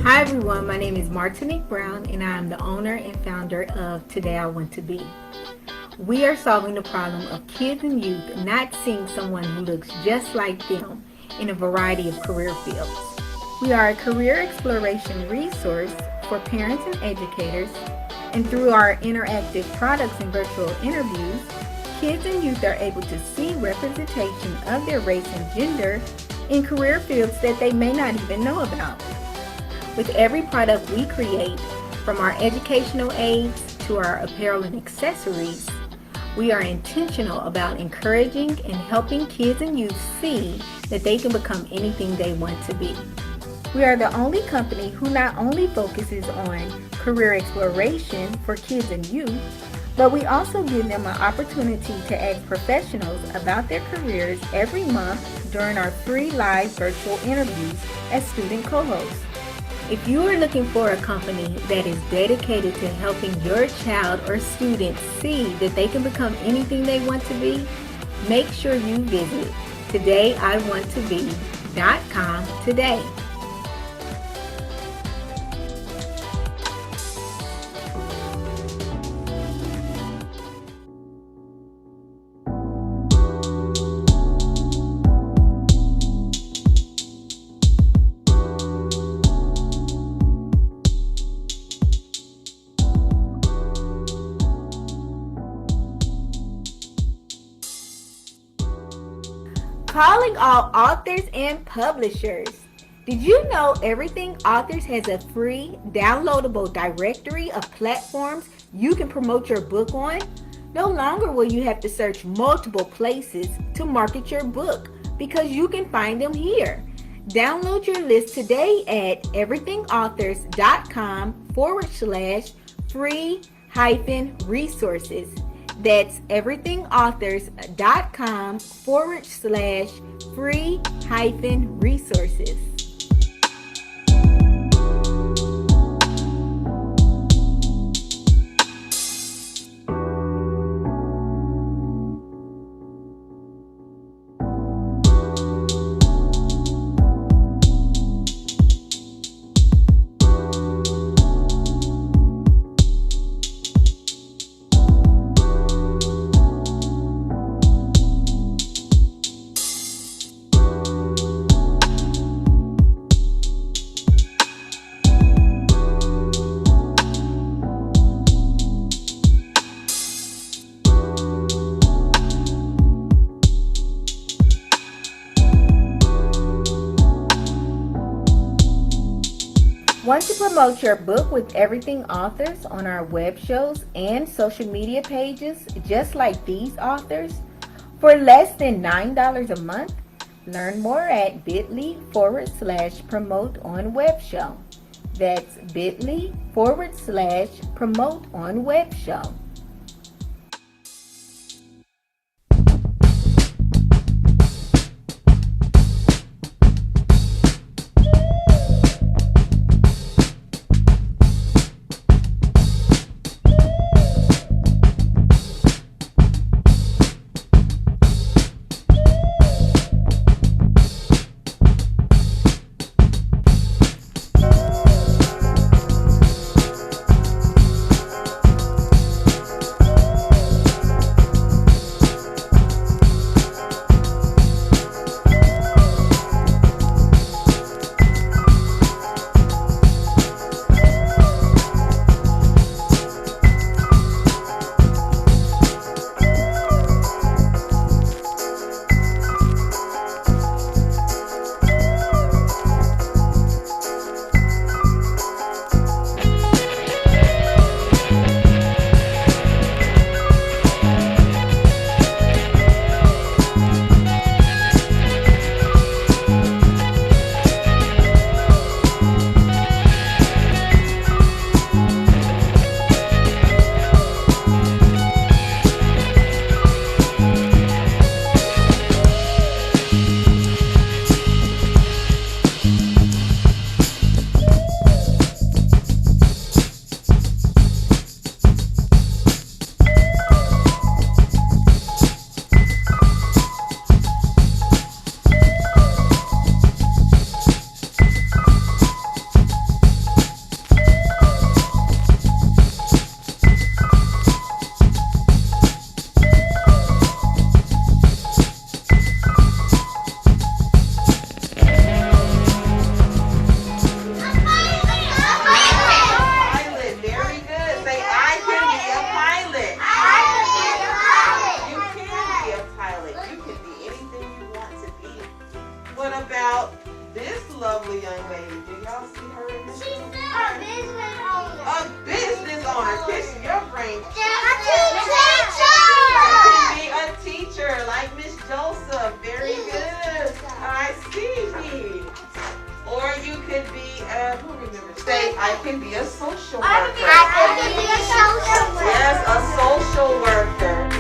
Hi everyone, my name is martinyb and I am the owner and founder of Today I Want to Be. We are solving the problem of kids and youth not seeing someone who looks just like them in a variety of career fields. We are a career exploration resource for parents and educators, and through our interactive products and virtual interviews, kids and youth are able to see representation of their race and gender in career fields that they may not even know about. With every product we create, from our educational aids to our apparel and accessories, we are intentional about encouraging and helping kids and youth see that they can become anything they want to be. We are the only company who not only focuses on career exploration for kids and youth, but we also give them an opportunity to ask professionals about their careers every month during our free live virtual interviews as student co-hosts. If you are looking for a company that is dedicated to helping your child or student see that they can become anything they want to be, make sure you visit todayiwanttobe.com today. Calling all authors and publishers. Did you know Everything Authors has a free downloadable directory of platforms you can promote your book on? No longer will you have to search multiple places to market your book because you can find them here. Download your list today at everythingauthors.com/free-resources. That's everythingauthors.com/free-resources. Want to promote your book with Everything Authors on our web shows and social media pages just like these authors? For less than $9 a month, learn more at bit.ly/promote on web show. That's bit.ly/promote on web show. What about this lovely young lady? Do y'all see her in this? She's a business owner. A business owner. Kiss your brain. A teacher. Can be a teacher like Miss Joseph. Very good. I see. Or you could be, who remembers? Say, I can be a social worker. I can be a social worker. Yes, a social worker.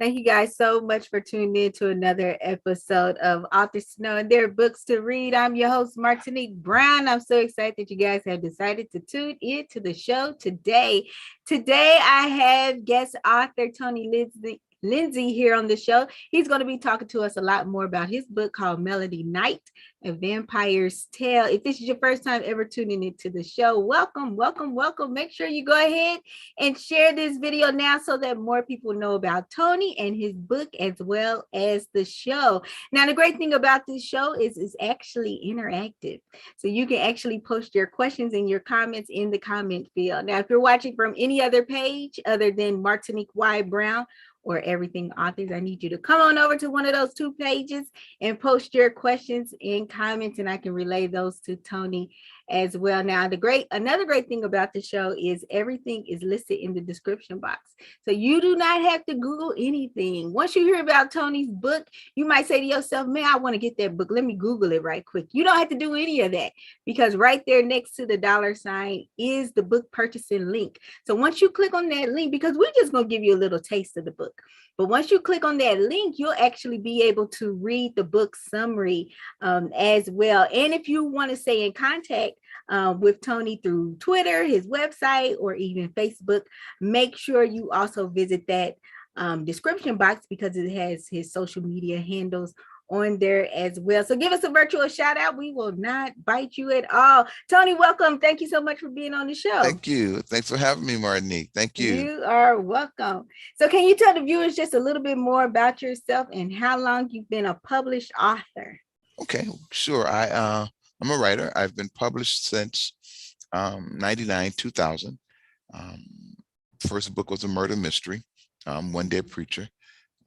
Thank you guys so much for tuning in to another episode of Authors to Know and Their Books to Read. I'm your host, Martinique Brown. I'm so excited that you guys have decided to tune in to the show today. Today, I have guest author Tony Lindsay here on the show. He's going to be talking to us a lot more about his book called Melody Night, A Vampire's Tale. If this is your first time ever tuning into the show, welcome. Make sure you go ahead and share this video now so that more people know about Tony and his book as well as the show. Now, the great thing about this show is it's actually interactive. So you can actually post your questions and your comments in the comment field. Now, if you're watching from any other page other than Martinique Y. Brown or Everything Authors, I need you to come on over to one of those two pages and post your questions and comments, and I can relay those to Tony as well. Now, another great thing about the show is everything is listed in the description box. So you do not have to Google anything. Once you hear about Tony's book, you might say to yourself, man, I want to get that book. Let me Google it right quick. You don't have to do any of that because right there next to the $ is the book purchasing link. So once you click on that link, because we're just going to give you a little taste of the book. But once you click on that link, you'll actually be able to read the book summary as well. And if you want to stay in contact with Tony through Twitter, his website, or even Facebook, make sure you also visit that description box because it has his social media handles on there as well. So give us a virtual shout out. We will not bite you at all. Tony, welcome. Thank you so much for being on the show. Thank you. Thanks for having me, Martinique. Thank you. You are welcome. So can you tell the viewers just a little bit more about yourself and how long you've been a published author? Okay, sure. I'm a writer. I've been published since 99, 2000. first book was a murder mystery, One Dead Preacher.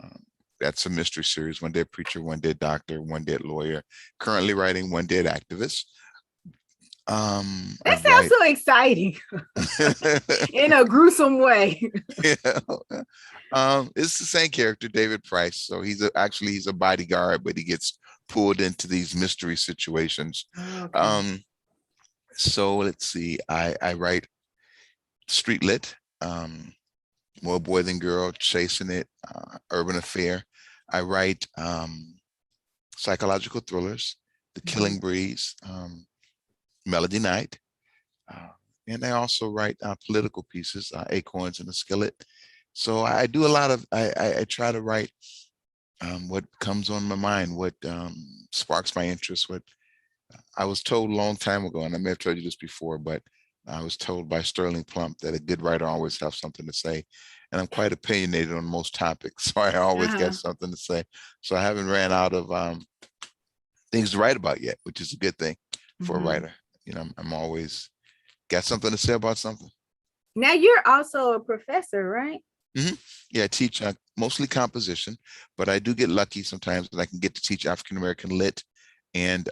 Um, that's a mystery series, One Dead Preacher, One Dead Doctor, One Dead Lawyer. Currently writing One Dead Activist. I That sounds write. so exciting in a gruesome way. Yeah. It's the same character, David Price. So actually he's a bodyguard, but he gets pulled into these mystery situations. Okay. So let's see. I write street lit, More Boy Than Girl, Chasing It, Urban Affair. I write psychological thrillers, The Killing Breeze, Melody Night. And I also write political pieces, Acorns in a Skillet. So I do a lot of, I try to write what comes on my mind, what sparks my interest. What I was told a long time ago, and I may have told you this before, but I was told by Sterling Plump that a good writer always has something to say. And I'm quite opinionated on most topics, so I always got something to say. So I haven't ran out of things to write about yet, which is a good thing for a writer. You know, I'm always got something to say about something. Now you're also a professor, right? Yeah, I teach mostly composition, but I do get lucky sometimes that I can get to teach African American lit and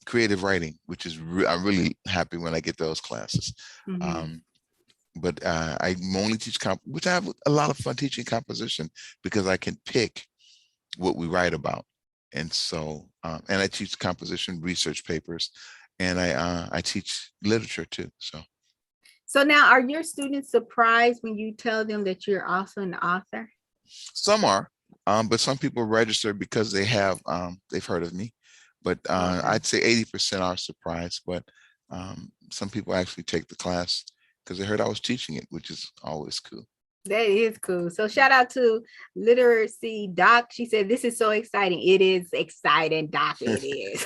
creative writing, which is I'm really happy when I get those classes. But I only teach which I have a lot of fun teaching composition because I can pick what we write about, and so and I teach composition research papers, and I teach literature too. So now, are your students surprised when you tell them that you're also an author? Some are, but some people register because they have they've heard of me. But I'd say 80% are surprised. But some people actually take the class because they heard I was teaching it, which is always cool. That is cool. So shout out to Literacy Doc. She said, this is so exciting. It is exciting, Doc. It is.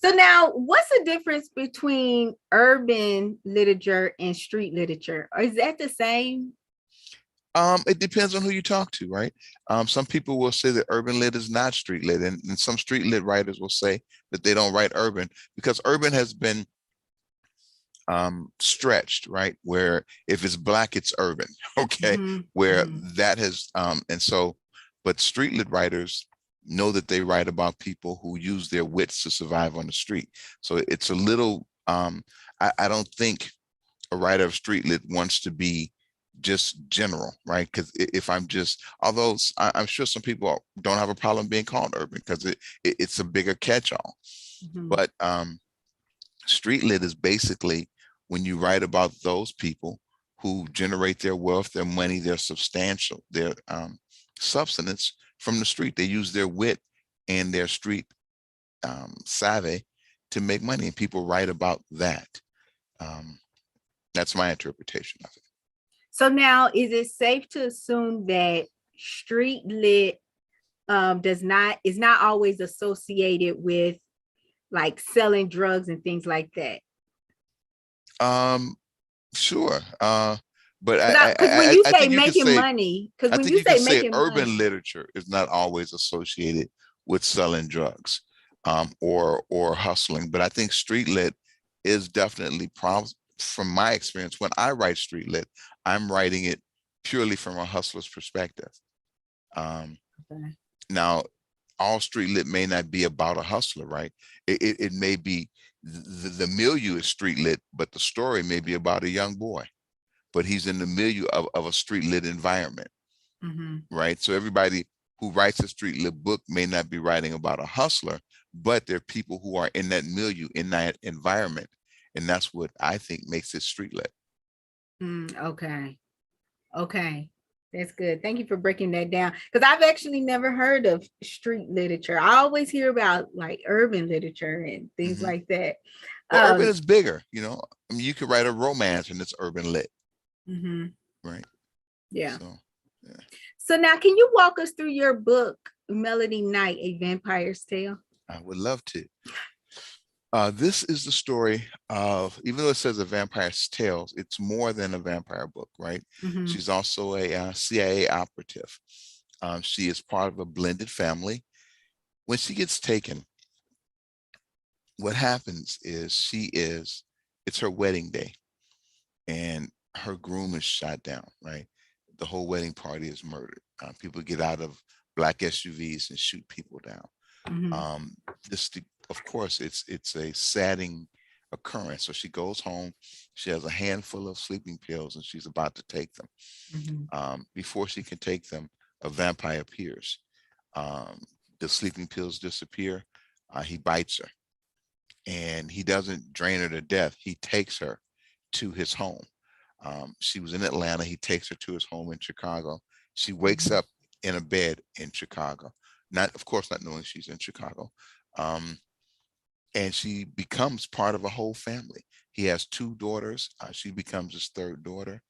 So now, what's the difference between urban literature and street literature? Or is that the same? It depends on who you talk to, right? Some people will say that urban lit is not street lit, and some street lit writers will say that they don't write urban because urban has been stretched, right? Where if it's Black, it's urban, okay? Where that has, and so, but street lit writers know that they write about people who use their wits to survive on the street. So it's a little, I don't think a writer of street lit wants to be just general, right? Because if I'm just, although I'm sure some people don't have a problem being called urban because it's a bigger catch-all. But street lit is basically when you write about those people who generate their wealth, their money, their substantial, their substance from the street. They use their wit and their street savvy to make money, and people write about that. That's my interpretation of it. So now, is it safe to assume that street lit is not always associated with like selling drugs and things like that? Sure. But because when you say making money, because when you say making urban money, literature is not always associated with selling drugs or hustling, but I think street lit is definitely from my experience. When I write street lit, I'm writing it purely from a hustler's perspective. Now, all street lit may not be about a hustler, right? It may be the milieu is street lit, but the story may be about a young boy, but he's in the milieu of a street lit environment, right? So everybody who writes a street lit book may not be writing about a hustler, but there are people who are in that milieu, in that environment. And that's what I think makes it street lit. Okay. That's good. Thank you for breaking that down. Because I've actually never heard of street literature. I always hear about like urban literature and things like that. Well, urban is bigger, you know. I mean, you could write a romance and it's urban lit. Right. Yeah. So now, can you walk us through your book, Melody Night, A Vampire's Tale? I would love to. This is the story of, even though it says A Vampire's Tale, it's more than a vampire book, right? She's also a CIA operative. She is part of a blended family. When she gets taken, what happens is it's her wedding day. And her groom is shot down, right? The whole wedding party is murdered. People get out of black SUVs and shoot people down. Um, this, of course, it's a saddening occurrence. So she goes home. She has a handful of sleeping pills, and she's about to take them. Before she can take them, a vampire appears. The sleeping pills disappear. He bites her, and he doesn't drain her to death. He takes her to his home. She was in Atlanta. He takes her to his home in Chicago. She wakes up in a bed in Chicago, not, of course, not knowing she's in Chicago. And she becomes part of a whole family. He has two daughters. She becomes his third daughter.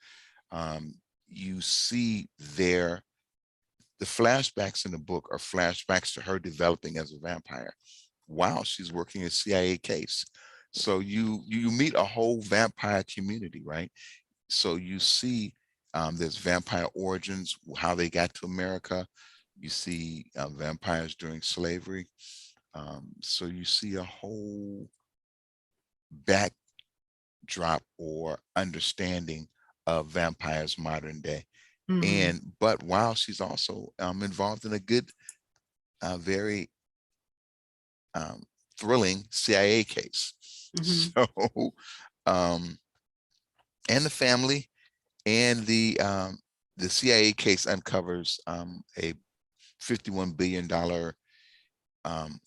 You see the flashbacks in the book are flashbacks to her developing as a vampire while she's working a CIA case. So you meet a whole vampire community, right? So you see there's vampire origins, how they got to America. You see vampires during slavery. So you see a whole backdrop or understanding of vampires modern day. But while she's also involved in a good, very thrilling CIA case. So, and the family and the CIA case uncovers a $51 billion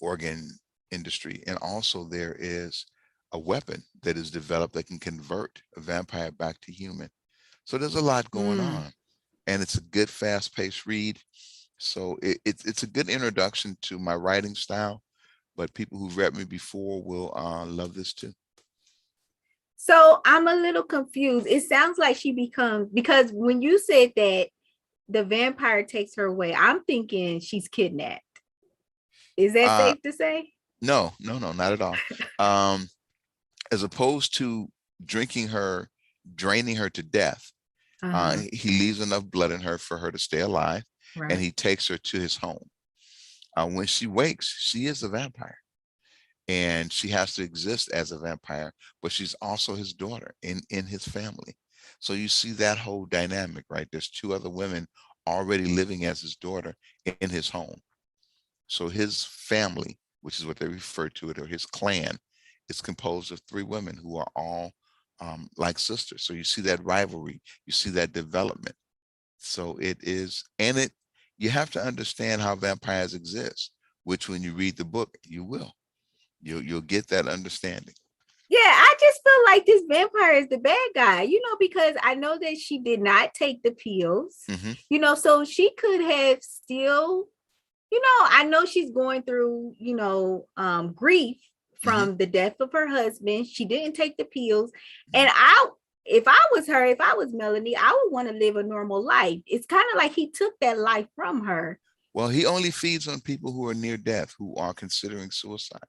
organ industry. And also there is a weapon that is developed that can convert a vampire back to human. So there's a lot going on, and it's a good fast-paced read. So it's a good introduction to my writing style, but people who've read me before will love this too. So I'm a little confused. It sounds like she becomes, because when you said that the vampire takes her away, I'm thinking she's kidnapped. Is that safe to say? No, not at all. As opposed to drinking her, draining her to death, he leaves enough blood in her for her to stay alive, and he takes her to his home. When she wakes, she is a vampire, and she has to exist as a vampire, but she's also his daughter in his family. So you see that whole dynamic, right? There's two other women already living as his daughter in his home. So his family, which is what they refer to it, or his clan, is composed of three women who are all like sisters. So you see that rivalry, you see that development. So it is, and you have to understand how vampires exist, which when you read the book, you will. You'll get that understanding. Yeah, I just feel like this vampire is the bad guy, because I know that she did not take the pills, so she could have still, I know she's going through, grief from the death of her husband. She didn't take the pills. And if I was Melanie, I would want to live a normal life. It's kind of like he took that life from her. Well, he only feeds on people who are near death, who are considering suicide.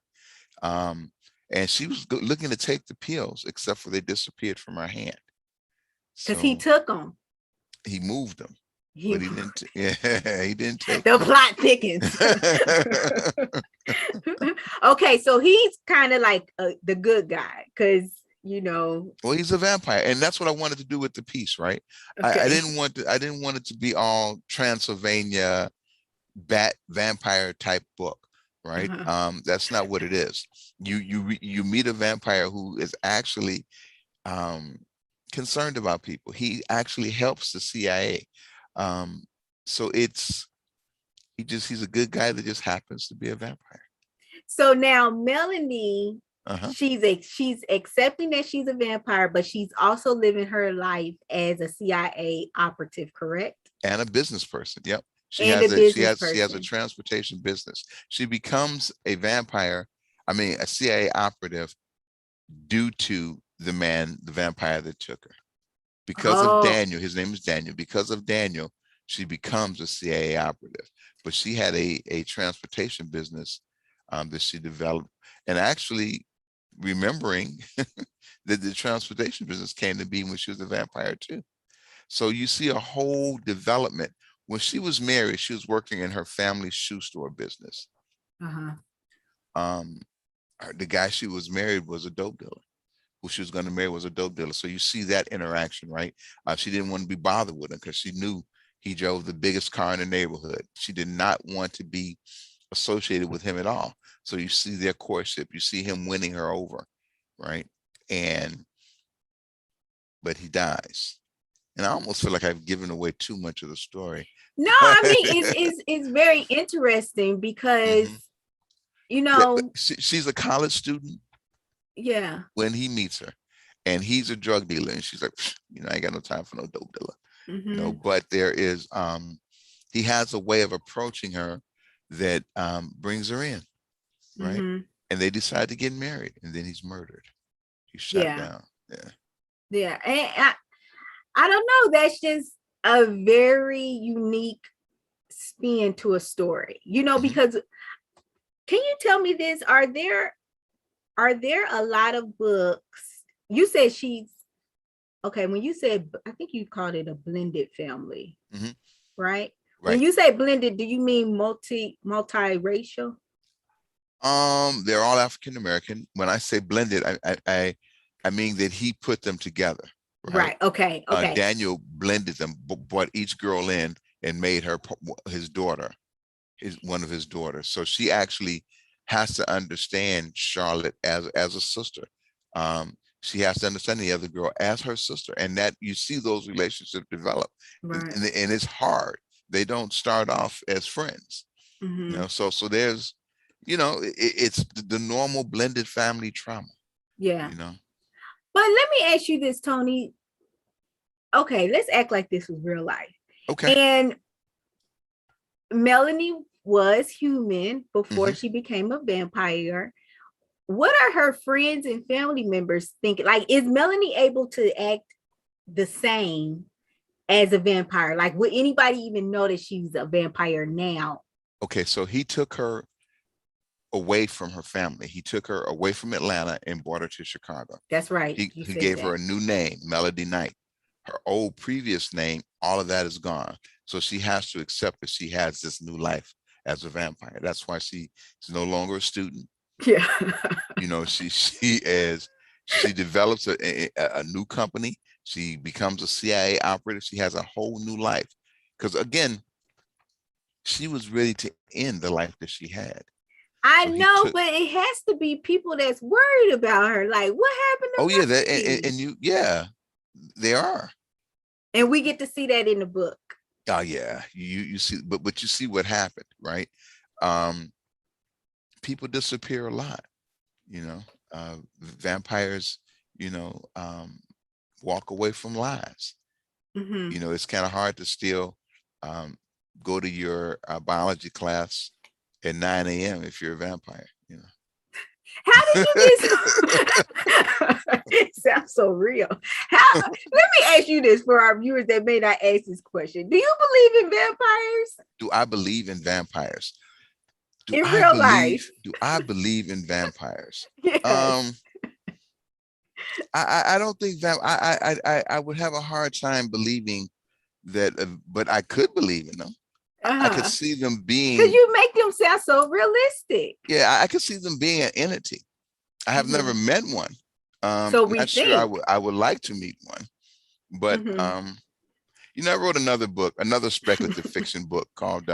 And she was looking to take the pills, except for they disappeared from her hand. Because he took them. He moved them. But he didn't. He didn't take the plot thickens. Okay, so he's kind of like the good guy, because Well, he's a vampire, and that's what I wanted to do with the piece, right? Okay. I didn't want it to be all Transylvania vampire type book, right? That's not what it is. You meet a vampire who is actually concerned about people. He actually helps the CIA. So he's a good guy that just happens to be a vampire. So now Melanie, she's accepting that she's a vampire, but she's also living her life as a CIA operative, correct? And a business person. Yep. She has a transportation business. She becomes a vampire, a CIA operative, due to the vampire that took her. Because of Daniel, his name is Daniel. Because of Daniel, she becomes a CIA operative. But she had a transportation business that she developed, and actually remembering that the transportation business came to be when she was a vampire too. So you see a whole development. When she was married, she was working in her family's shoe store business. The guy she was married was a dope dealer. who she was going to marry was a dope dealer. So you see that interaction, right? She didn't want to be bothered with him because she knew he drove the biggest car in the neighborhood. She did not want to be associated with him at all. So you see their courtship, you see him winning her over, right? But he dies. And I almost feel like I've given away too much of the story. No, I mean, it's very interesting because, you know, she's a college student. Yeah. When he meets her, and he's a drug dealer, and she's like, I ain't got no time for no dope dealer. But there is, he has a way of approaching her that brings her in, right? And they decide to get married, and then he's murdered. He's shot down. Yeah. And I don't know. That's just a very unique spin to a story, because can you tell me this? Are there a lot of books? You said when you said, I think you called it a blended family, right? When you say blended, do you mean multiracial? They're all African American. When I say blended, I mean that he put them together. Right. Okay. Daniel blended them, brought each girl in and made her his daughter, one of his daughters. So she actually has to understand Charlotte as a sister. She has to understand the other girl as her sister, and that you see those relationships develop. Right. And it's hard. They don't start off as friends. So there's, it's the normal blended family trauma. Yeah. But let me ask you this, Tony. Okay, let's act like this was real life. Okay. And Melanie was human before she became a vampire. What are her friends and family members thinking? Like, is Melanie able to act the same as a vampire? Like, would anybody even know that she's a vampire now? Okay, so he took her away from her family. He took her away from Atlanta and brought her to Chicago. That's right. He gave her a new name, Melody Knight. Her old previous name, all of that is gone. So she has to accept that she has this new life as a vampire. That's why she's no longer a student. Yeah. She develops a new company. She becomes a CIA operative. She has a whole new life. Because again, she was ready to end the life that she had. I know, but it has to be people that's worried about her. Like, what happened to they are. And we get to see that in the book. Oh yeah, you see, but you see what happened, right? People disappear a lot, vampires, walk away from lives. It's kind of hard to still go to your biology class at 9 a.m. if you're a vampire, How did you get it sounds so real. Let me ask you this for our viewers that may not ask this question. Do you believe in vampires? Do I believe in vampires? In real life? Do I believe in vampires? Yes. I don't think that I would have a hard time believing that, but I could believe in them. I could see them being, because you make them sound so realistic. Yeah, I could see them being an entity. I have never met one. So we not think. Sure I would like to meet one, but I wrote another speculative fiction book called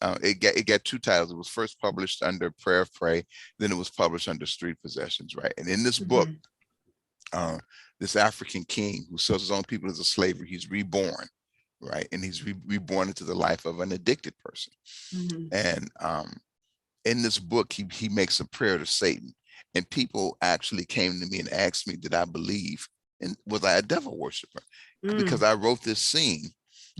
it got two titles. It was first published under Prayer of Prey, then it was published under Street Possessions, right? And in this book, this African king who sells his own people as a slavery, he's reborn, right? And he's reborn into the life of an addicted person. And in this book, he makes a prayer to Satan, and people actually came to me and asked me, did I believe, and was I a devil worshiper? Because I wrote this scene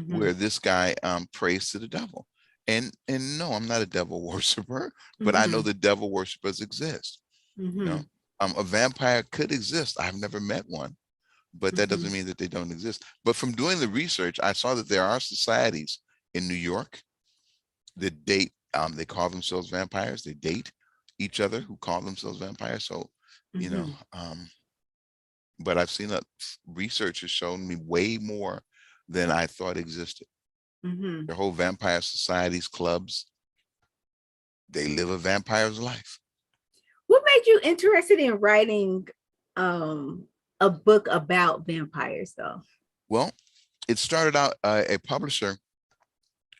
where this guy prays to the devil. And no, I'm not a devil worshiper, but I know the devil worshipers exist. A vampire could exist. I've never met one, but that doesn't mean that they don't exist. But from doing the research, I saw that there are societies in New York that date, they call themselves vampires. They date each other who call themselves vampires. So, but I've seen that research has shown me way more than I thought existed. The whole vampire societies, clubs, they live a vampire's life. What made you interested in writing a book about vampires though? Well, it started out, a publisher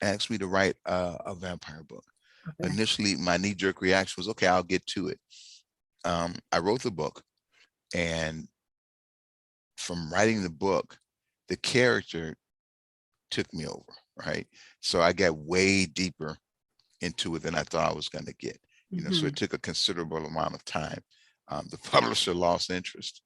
asked me to write a vampire book. Okay. Initially, my knee-jerk reaction was, okay, I'll get to it. I wrote the book, and from writing the book, the character took me over, right? So I got way deeper into it than I thought I was going to get. So it took a considerable amount of time. The publisher lost interest.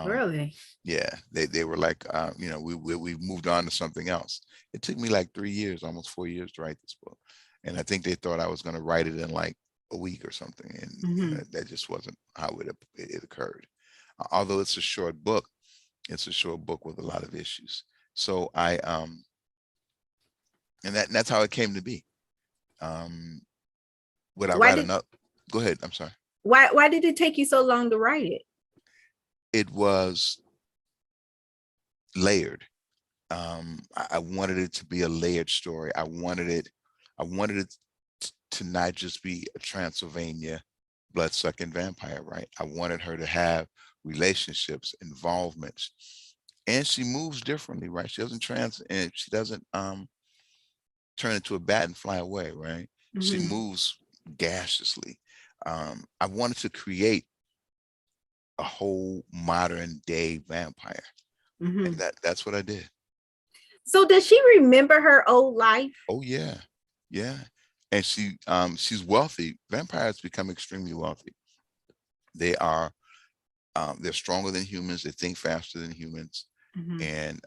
Really? Yeah, they were like, we moved on to something else. It took me like 3 years, almost 4 years to write this book, and I think they thought I was going to write it in like a week or something, and that just wasn't how it occurred. Although it's a short book, it's a short book with a lot of issues. So and that's how it came to be. Would I Why write did another? Go ahead. I'm sorry. why did it take you so long to write it? It was layered. I wanted it to be a layered story. I wanted it to not just be a Transylvania blood-sucking vampire, right? I wanted her to have relationships, involvements, and she moves differently, right? She doesn't turn into a bat and fly away, right? She moves gaseously. I wanted to create a whole modern day vampire, and that's what I did. So does she remember her old life? Oh yeah, yeah. And she's wealthy. Vampires become extremely wealthy. They're stronger than humans. They think faster than humans, and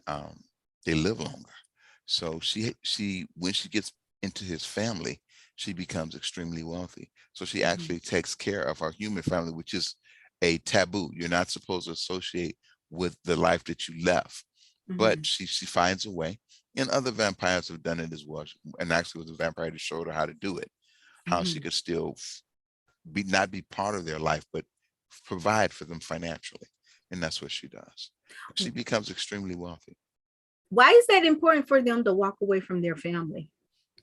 they live longer. So when she gets into his family, she becomes extremely wealthy. So she actually takes care of our human family, which is a taboo. You're not supposed to associate with the life that you left. But she finds a way, and other vampires have done it as well. And actually, was a vampire that showed her how to do it, how she could still not be part of their life, but provide for them financially, and that's what she does. She becomes extremely wealthy. Why is that important for them to walk away from their family?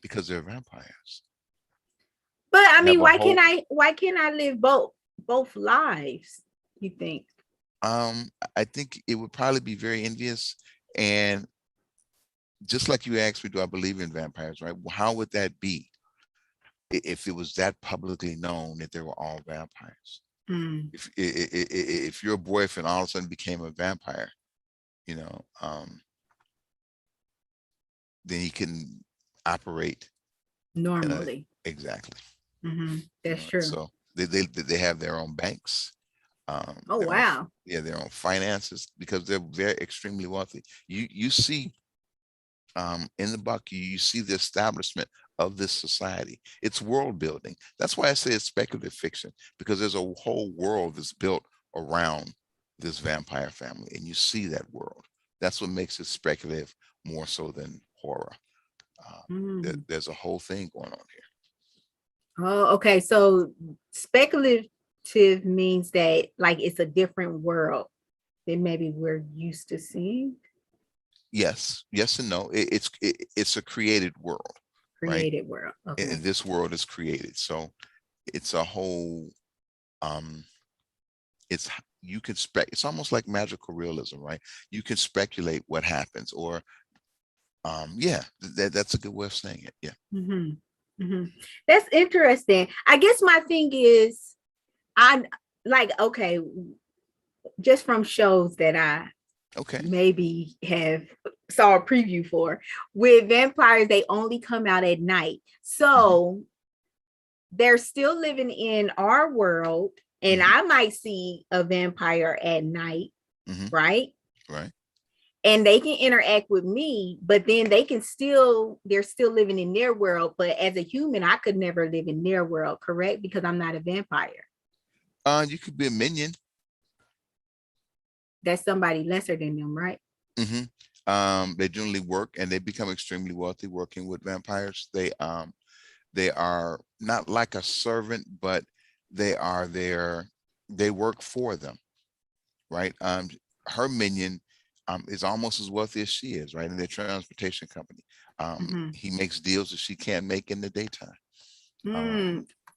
Because they're vampires. But I They mean, have a why can't I live both lives, you think? I think it would probably be very envious. And just like you asked me, do I believe in vampires, right? Well, how would that be if it was that publicly known that they were all vampires? If your boyfriend all of a sudden became a vampire, then he can operate Normally. exactly. That's true. So they have their own banks. Oh, wow. Their own finances, because they're very extremely wealthy. You see, in the book, you see the establishment of this society. It's world building. That's why I say it's speculative fiction, because there's a whole world that's built around this vampire family, and you see that world. That's what makes it speculative more so than horror. There's a whole thing going on here. Oh, okay. So speculative means that like it's a different world than maybe we're used to seeing. Yes and no. It's a created world. Created world. Okay. And this world is created. So it's a whole, it's almost like magical realism, right? You can speculate what happens, or that's a good way of saying it. Yeah. That's interesting. I guess my thing is, I'm like, okay, just from shows that I maybe have saw a preview for, with vampires, they only come out at night. So they're still living in our world, and I might see a vampire at night, right? Right. And they can interact with me, but then they're still living in their world. But as a human, I could never live in their world, correct? Because I'm not a vampire. You could be a minion. That's somebody lesser than them, right? They generally work, and they become extremely wealthy working with vampires. They are not like a servant, but they work for them, right? Her minion is almost as wealthy as she is, right? In their transportation company. He makes deals that she can't make in the daytime.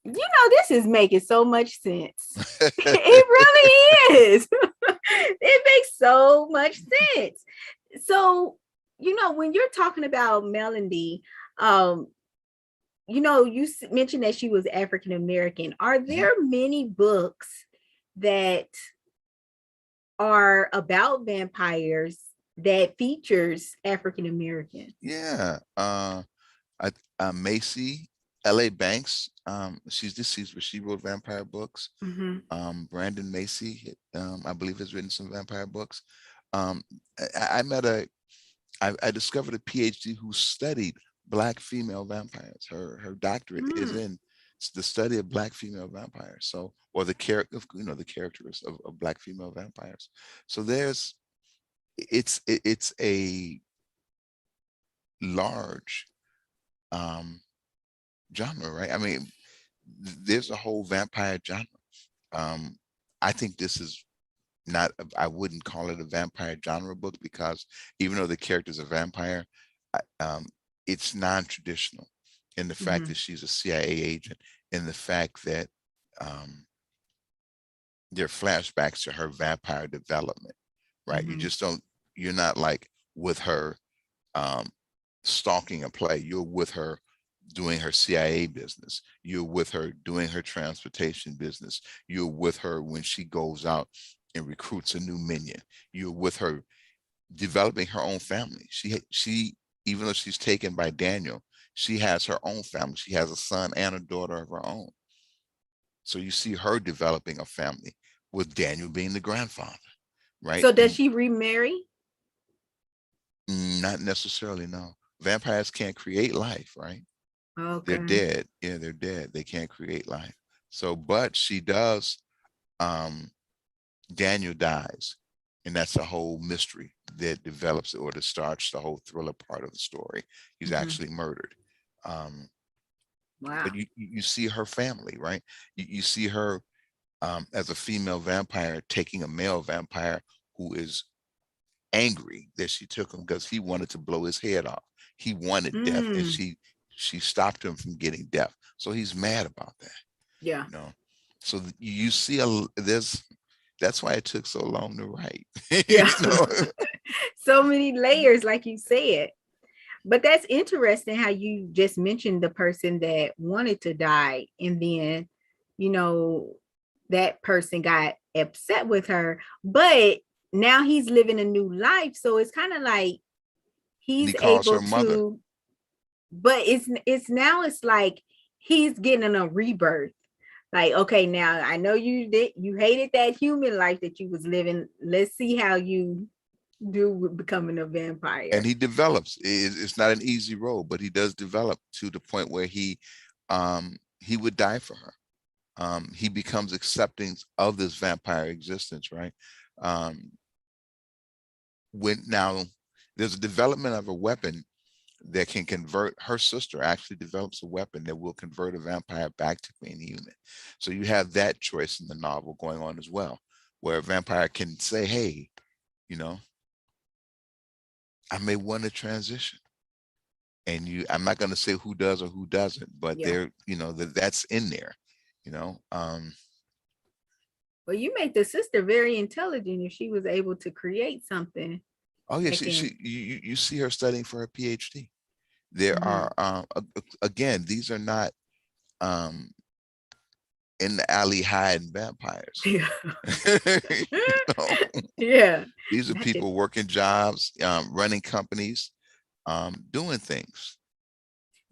This is making so much sense. It really is. It makes so much sense. So, when you're talking about Melody, um, you mentioned that she was African American. Are there many books that are about vampires that features African American? Yeah. Macy L.A. Banks, she's deceased, but she wrote vampire books. Brandon Macy, I believe, has written some vampire books. Um, I discovered a PhD who studied Black female vampires. Her doctorate is in the study of Black female vampires. So, or the character, the characters of Black female vampires. So it's a large genre, right? I mean, there's a whole vampire genre. I think this is not, I wouldn't call it a vampire genre book, because even though the character's a vampire, it's non-traditional in the fact that she's a CIA agent, in the fact that there are flashbacks to her vampire development, right? You just don't, you're not like with her stalking a play. You're with her doing her CIA business. You're with her doing her transportation business. You're with her when she goes out and recruits a new minion. You're with her developing her own family. She even though she's taken by Daniel, she has her own family. She has a son and a daughter of her own. So you see her developing a family, with Daniel being the grandfather, right? So does she remarry? Not necessarily, no. Vampires can't create life, right? Okay. They're dead. Yeah, they're dead. They can't create life. So, but she does, Daniel dies. And that's a whole mystery that develops, or that starts the whole thriller part of the story. He's actually murdered. Wow. But you see her family, right? You see her as a female vampire taking a male vampire who is angry that she took him because he wanted to blow his head off. He wanted death, and she stopped him from getting death. So he's mad about that. Yeah. So you see that's why it took so long to write. Yeah. So many layers, like you said. But that's interesting how you just mentioned the person that wanted to die, and then that person got upset with her, but now he's living a new life. So it's kind of like he's able to, but it's like he's getting a rebirth. Like, okay, now I know you hated that human life that you was living. Let's see how you do with becoming a vampire. And he develops. It's not an easy road, but he does develop to the point where he would die for her. He becomes accepting of this vampire existence, right? When now there's a development of a weapon that can convert. Her sister actually develops a weapon that will convert a vampire back to being human. So you have that choice in the novel going on as well, where a vampire can say, hey, I may want to transition. And I'm not going to say who does or who doesn't, but there, that's in there, Well, you make the sister very intelligent if she was able to create something. Oh yeah, you see her studying for her PhD. There are again, these are not in the alley hiding vampires. Yeah. Yeah. These are people working jobs, running companies, doing things.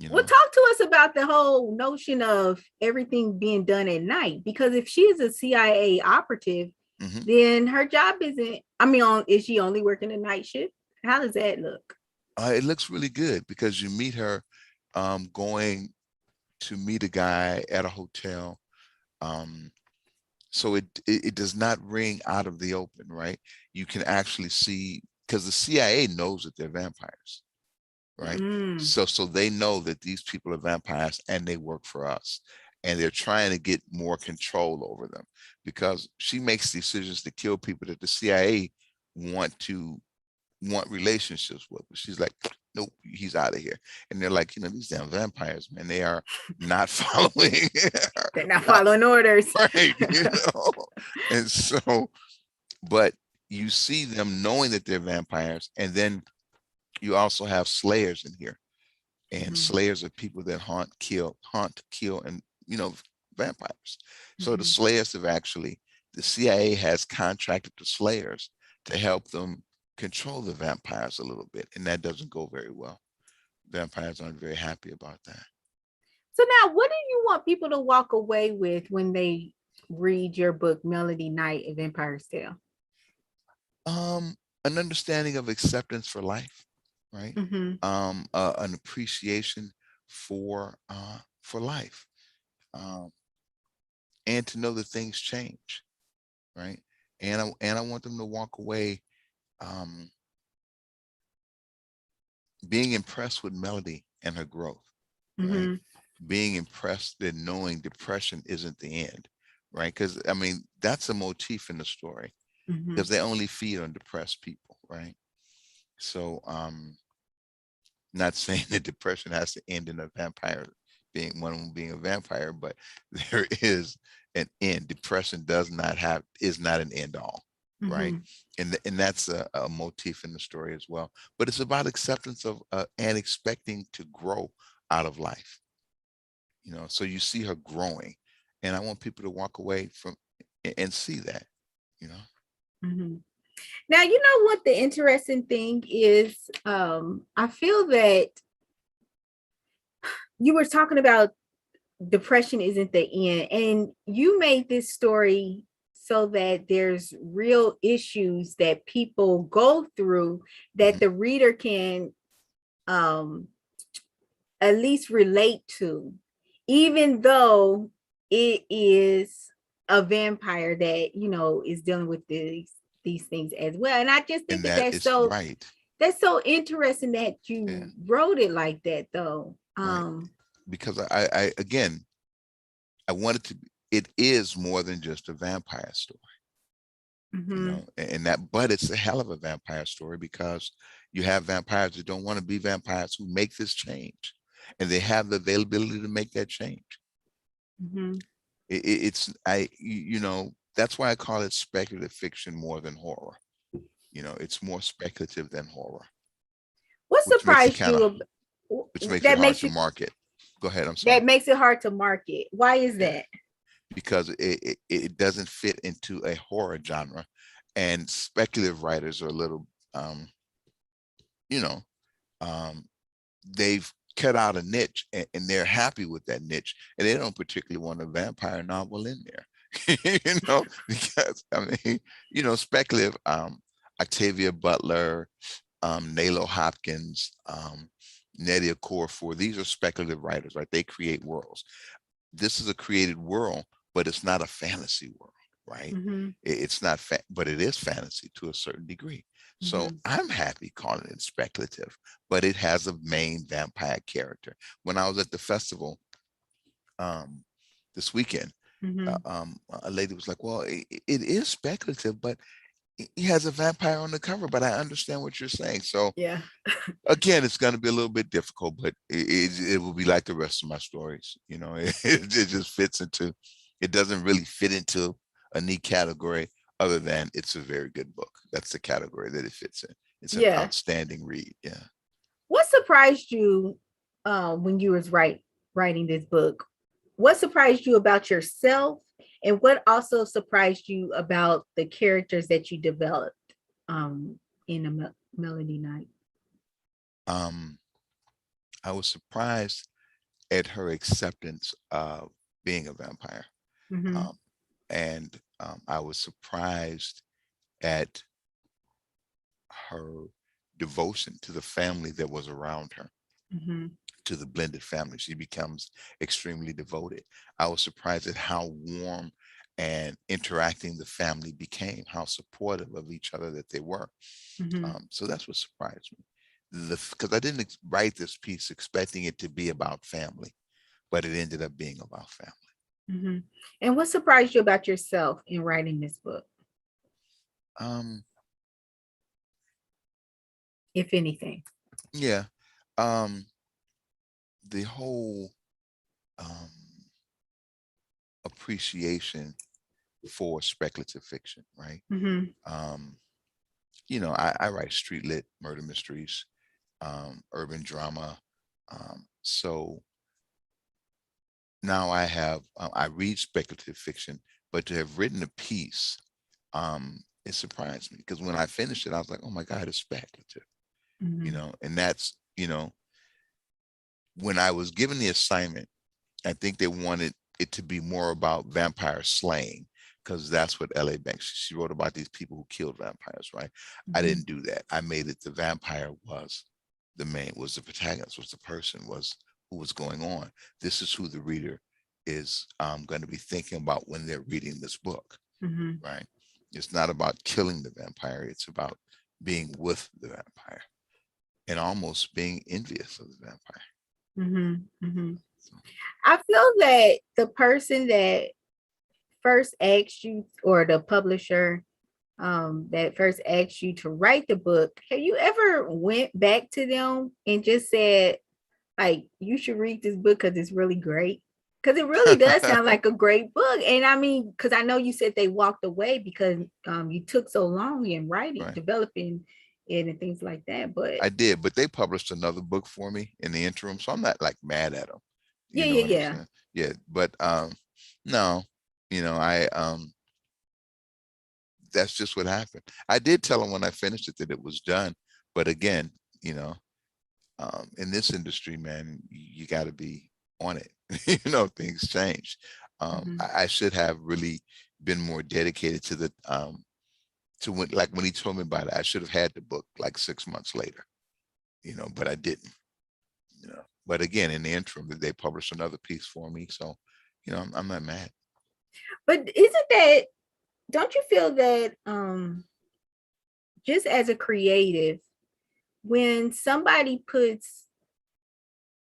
Well, talk to us about the whole notion of everything being done at night, because if she is a CIA operative, then her job isn't, is she only working a night shift? How does that look? It looks really good, because you meet her going to meet a guy at a hotel. So it does not ring out of the open, right? You can actually see, because the CIA knows that they're vampires, right? So they know that these people are vampires and they work for us, and they're trying to get more control over them, because she makes decisions to kill people that the CIA want relationships with. She's like, nope, he's out of here. And they're like, these damn vampires, man, they are not following. They're not following orders. Right. And so, but you see them knowing that they're vampires. And then you also have slayers in here. And slayers are people that hunt, kill, and, vampires. So the slayers have actually, the CIA has contracted the slayers to help them control the vampires a little bit. And that doesn't go very well. Vampires aren't very happy about that. So now, what do you want people to walk away with when they read your book, Melody Night, A Vampire's Tale? An understanding of acceptance for life, right? An appreciation for life, and to know that things change, right? And I want them to walk away being impressed with Melody and her growth, right? Being impressed that knowing depression isn't the end, right? Because I mean, that's a motif in the story, because they only feed on depressed people, right? So not saying that depression has to end in a vampire being a vampire, but there is an end. Depression is not an end all, right? And that's a motif in the story as well. But it's about acceptance of and expecting to grow out of life. So you see her growing, and I want people to walk away from and see that, Now, you know what the interesting thing is? I feel that you were talking about depression isn't the end, and you made this story so that there's real issues that people go through that the reader can at least relate to, even though it is a vampire that is dealing with these things as well. And I just think that's so right. That's so interesting that you wrote it like that, though. Right. Because I again, I wanted to. It is more than just a vampire story, and but it's a hell of a vampire story, because you have vampires that don't want to be vampires who make this change, and they have the availability to make that change. That's why I call it speculative fiction more than horror. It's more speculative than horror. What surprised you? Which makes it hard to market. Go ahead. I'm sorry. That makes it hard to market. Why is that? Because it doesn't fit into a horror genre, and speculative writers are a little, they've cut out a niche, and they're happy with that niche, and they don't particularly want a vampire novel in there. Because I mean, speculative, Octavia Butler, Nalo Hopkins, Nnedi Okorafor, these are speculative writers, right? They create worlds. This is a created world, but it's not a fantasy world, right? It's not, but it is fantasy to a certain degree. So I'm happy calling it speculative, but it has a main vampire character. When I was at the festival this weekend, a lady was like, well, it is speculative, but he has a vampire on the cover, but I understand what you're saying. So yeah, again, it's going to be a little bit difficult, but it will be like the rest of my stories. It just fits into, it doesn't really fit into a neat category, other than it's a very good book. That's the category that it fits in. It's an outstanding read. Yeah. What surprised you when you was writing this book? What surprised you about yourself, and what also surprised you about the characters that you developed in a Melody Night? I was surprised at her acceptance of being a vampire. And I was surprised at her devotion to the family that was around her, to the blended family. She becomes extremely devoted. I was surprised at how warm and interacting the family became, how supportive of each other that they were. So that's what surprised me. Because I didn't write this piece expecting it to be about family, but it ended up being about family. And what surprised you about yourself in writing this book? If anything. Yeah. Um, the whole um, appreciation for speculative fiction, right? Mm-hmm. Um, I write street lit murder mysteries, urban drama. So now I read speculative fiction, but to have written a piece, it surprised me because when I finished it, I was like, oh my God, it's speculative, Mm-hmm. and that's, when I was given the assignment, I think they wanted it to be more about vampire slaying because that's what L.A. Banks, she wrote about these people who killed vampires, right? I Mm-hmm. didn't do that. I made it the vampire was was the protagonist, was the person, was who was going on. This is who the reader is going to be thinking about when they're reading this book, Mm-hmm. right? It's not about killing the vampire. It's about being with the vampire and almost being envious of the vampire. Mm-hmm. Mm-hmm. So, I feel that the person that first asked you, or the publisher that first asked you to write the book, have you ever went back to them and just said, like, you should read this book because it's really great? Because it really does sound like a great book. And I mean, because I know you said they walked away because you took so long in writing, right. developing it and things like that. But I did, but they published another book for me in the interim, so I'm not like mad at them. yeah, You know yeah, what I'm yeah. saying? Yeah, but no, I that's just what happened. I did tell them when I finished it that it was done, but again, you know, in this industry, man, you got to be on it. Things change. Mm-hmm. I should have really been more dedicated to the to when he told me about it. I should have had the book like 6 months later, but I didn't. But again, in the interim, they published another piece for me, so I'm not mad. But isn't that, don't you feel that just as a creative, when somebody puts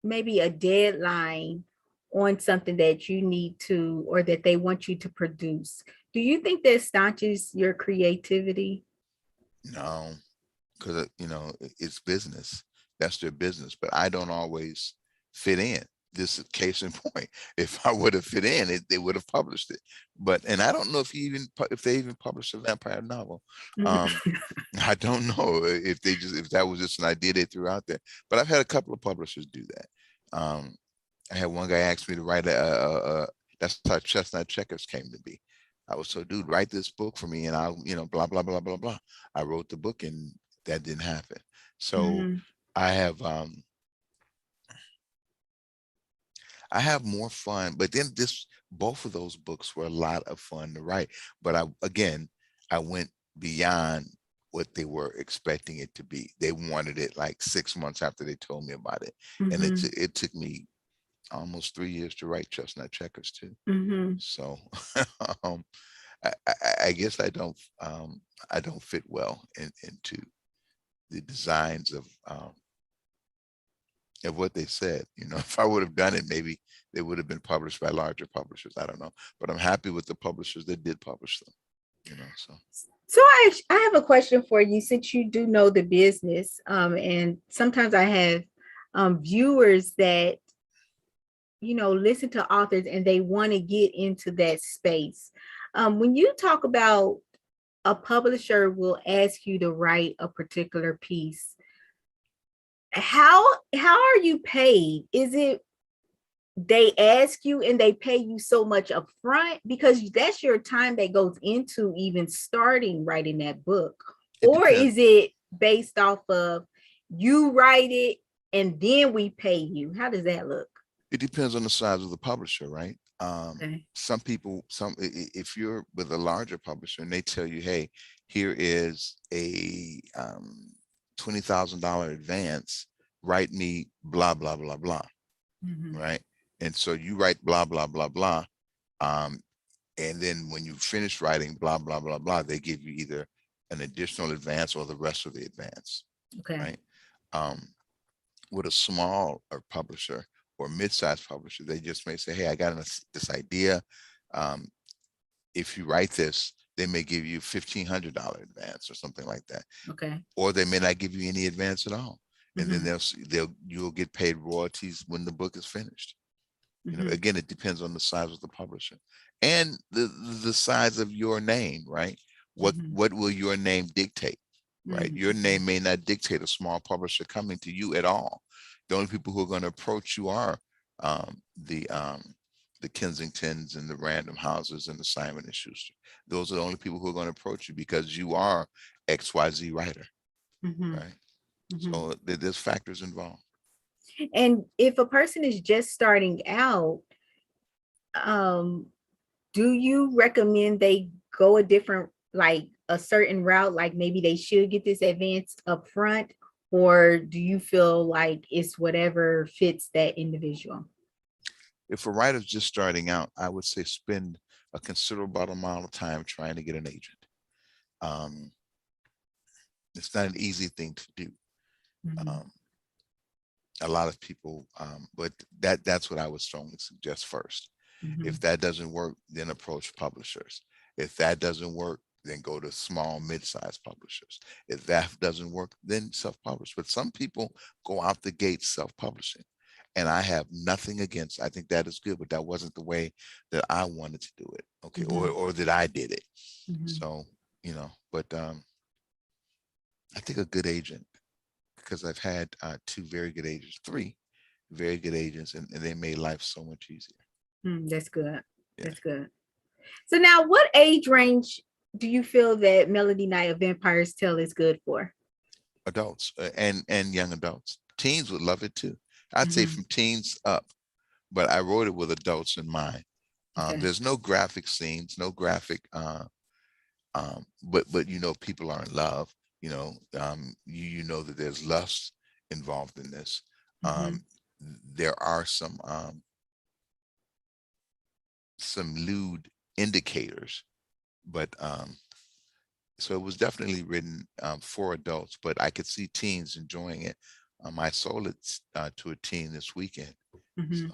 maybe a deadline on something that you need to, or that they want you to produce, do you think that staunches your creativity? No, because it's business. That's their business. But I don't always fit in. This is case in point. If I would have fit in, they would have published it. And I don't know if they even published a vampire novel. Um, I don't know if that was just an idea they threw out there. But I've had a couple of publishers do that. I had one guy ask me to write that's how Chestnut Checkers came to be. I was so, dude, write this book for me, and I'll, blah blah blah blah blah. I wrote the book, and that didn't happen. So Mhm. I have I have more fun. But then both of those books were a lot of fun to write. But I went beyond what they were expecting it to be. They wanted it like 6 months after they told me about it, and Mhm. it took me almost 3 years to write Chestnut Checkers too. Mhm. So um, I guess I don't fit well into the designs of what they said. If I would have done it, maybe they would have been published by larger publishers. I don't know, but I'm happy with the publishers that did publish them. So So I have a question for you, since you do know the business, and sometimes I have viewers that listen to authors and they want to get into that space. When you talk about a publisher will ask you to write a particular piece, how are you paid? Is it they ask you and they pay you so much upfront, because that's your time that goes into even starting writing that book? it Or depends. is it based off of you write it and then we pay you? How does that look? It depends on the size of the publisher, right? Okay. Some people, if you're with a larger publisher and they tell you, hey, here is a $20,000 advance, write me blah blah blah blah, Mhm. right? And so you write blah blah blah blah, um, and then when you finish writing blah blah blah blah, they give you either an additional advance or the rest of the advance, Okay. right? Um, with a small or publisher or mid-sized publisher, they just may say, hey, I got this idea. Um, if you write this, they may give you $1,500 advance or something like that. Okay. Or they may not give you any advance at all. and then you'll get paid royalties when the book is finished. You know, again, it depends on the size of the publisher and the size of your name, right? What will your name dictate, right? Your name may not dictate a small publisher coming to you at all. The only people who are going to approach you are the Kensingtons and the Random Houses and the Simon and Schuster. Those are the only people who are going to approach you because you are XYZ writer, right? So there's factors involved. And if a person is just starting out, do you recommend they go a different, like a certain route, like maybe they should get this advance up front, or do you feel like it's whatever fits that individual? If a writer's just starting out, I would say spend a considerable amount of time trying to get an agent. It's not an easy thing to do. A lot of people, but that's what I would strongly suggest first. If that doesn't work, then approach publishers. If that doesn't work, then go to small, mid-sized publishers. If that doesn't work, then self-publish. But some people go out the gate self-publishing, and I have nothing against. I think that is good, but that wasn't the way that I wanted to do it. Okay, or that I did it. So, you know, but I think a good agent, because I've had three very good agents, and they made life so much easier. That's good. Yeah. That's good. So now, what age range do you feel that Melody Night of Vampires Tale is good for? Adults and young adults. Teens would love it too. I'd say from teens up, but I wrote it with adults in mind. There's no graphic scenes, no graphic, but you know, people are in love. You know, you know that there's lust involved in this. There are some lewd indicators, but so it was definitely written for adults, but I could see teens enjoying it. I sold it to a teen this weekend. So.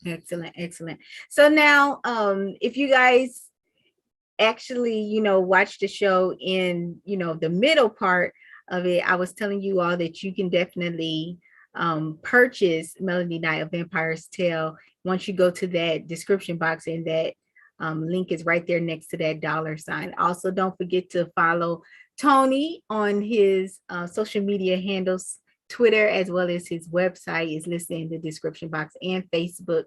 Excellent. So now, if you guys actually, you know, watch the show in, you know, the middle part of it, I was telling you all that you can definitely purchase Melody Night of Vampires Tale once you go to that description box, and that link is right there next to that $sign. Also, don't forget to follow Tony on his social media handles. Twitter as well as his website is listed in the description box, and Facebook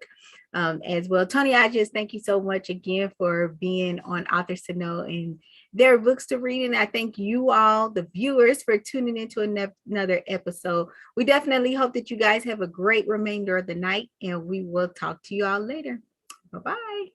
as well. Tony, I just thank you so much again for being on Authors to Know and Their Books to Read. And I thank you all, the viewers, for tuning into another episode. We definitely hope that you guys have a great remainder of the night, and we will talk to you all later. Bye-bye.